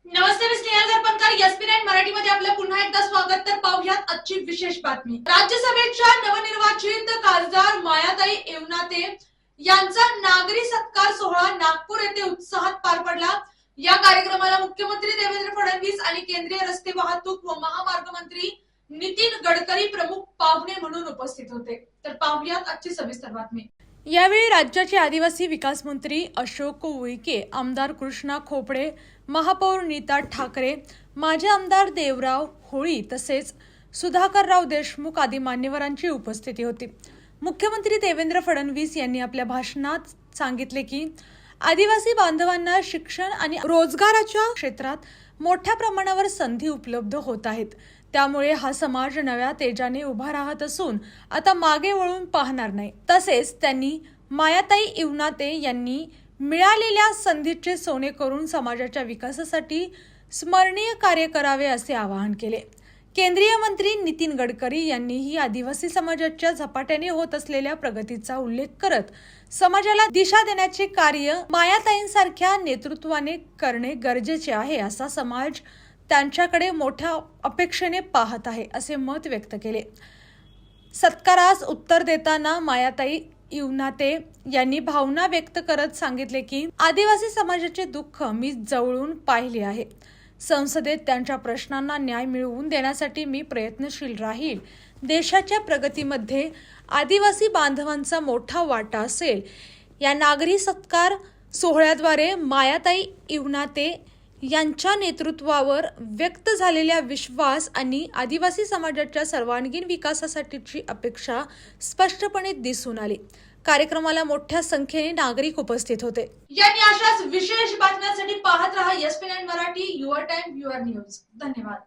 नमस्ते, मी स्नेहल दर्पणकर. एसपी9 मराठीमध्ये आपलं पुन्हा एकदा स्वागत. तर पाहूयात आजची विशेष बातमी. राज्यसभेच्या नवनिर्वाचित खासदार मायाताई एवनाते यांचा नागरी सत्कार सोहळा नागपूर येथे उत्साहात पार पडला. या कार्यक्रमाला मुख्यमंत्री देवेंद्र फडणवीस आणि केंद्रीय रस्ते वाहतूक व महामार्ग मंत्री नितीन गडकरी प्रमुख पाहुणे म्हणून उपस्थित होते. तर पाहूयात आजची सविस्तर बातमी. यावेळी राज्याचे आदिवासी विकास मंत्री अशोक उईके, आमदार कृष्णा खोपडे, महापौर नीता ठाकरे, माजी आमदार देवराव होळी तसेच सुधाकरराव देशमुख आदी मान्यवरांची उपस्थिती होती. मुख्यमंत्री देवेंद्र फडणवीस यांनी आपल्या भाषणात सांगितले की आदिवासी बांधवांना शिक्षण आणि रोजगाराच्या क्षेत्रात मोठ्या प्रमाणावर संधी उपलब्ध होत आहेत. त्यामुळे हा समाज नव्या तेजाने उभा राहत असून आता मागे वळून पाहणार नाही. तसेच त्यांनी मायाताई एवनाते यांनी मिळालेल्या संधीचे सोने करून समाजाच्या विकासासाठी स्मरणीय कार्य करावे असे आवाहन केले. केंद्रीय मंत्री नितीन गडकरी यांनीही आदिवासी समाजाच्या झपाट्याने होत असलेल्या प्रगतीचा उल्लेख करत समाजाला दिशा देण्याचे कार्य मायाताईंसारख्या नेतृत्वाने करणे गरजेचे आहे. असा समाज त्यांच्याकडे मोठ्या अपेक्षेने पाहत आहे असे मत व्यक्त केले. सत्कारास उत्तर देताना मायाताई एवनाते यांनी भावना व्यक्त करत सांगितले की आदिवासी समाजाचे दुःख मी जवळून पाहिले आहे. संसदेत त्यांच्या प्रश्नांना न्याय मिळवून देण्यासाठी मी प्रयत्नशील राहील. देशाच्या प्रगतीमध्ये आदिवासी बांधवांचा मोठा वाटा असेल. या नागरी सत्कार सोहळ्याद्वारे मायाताई एवनाते यांच्या नेतृत्वावर व्यक्त झालेला विश्वास आणि आदिवासी समाजाच्या सर्वांगीण विकासासाठीची अपेक्षा स्पष्टपणे दिसून आली. कार्यक्रमाला मोठ्या संख्येने नागरिक उपस्थित होते. यांनी अशाच विशेष बातम्यांसाठी पाहत रहा SP nine Marathi, your time your news. धन्यवाद.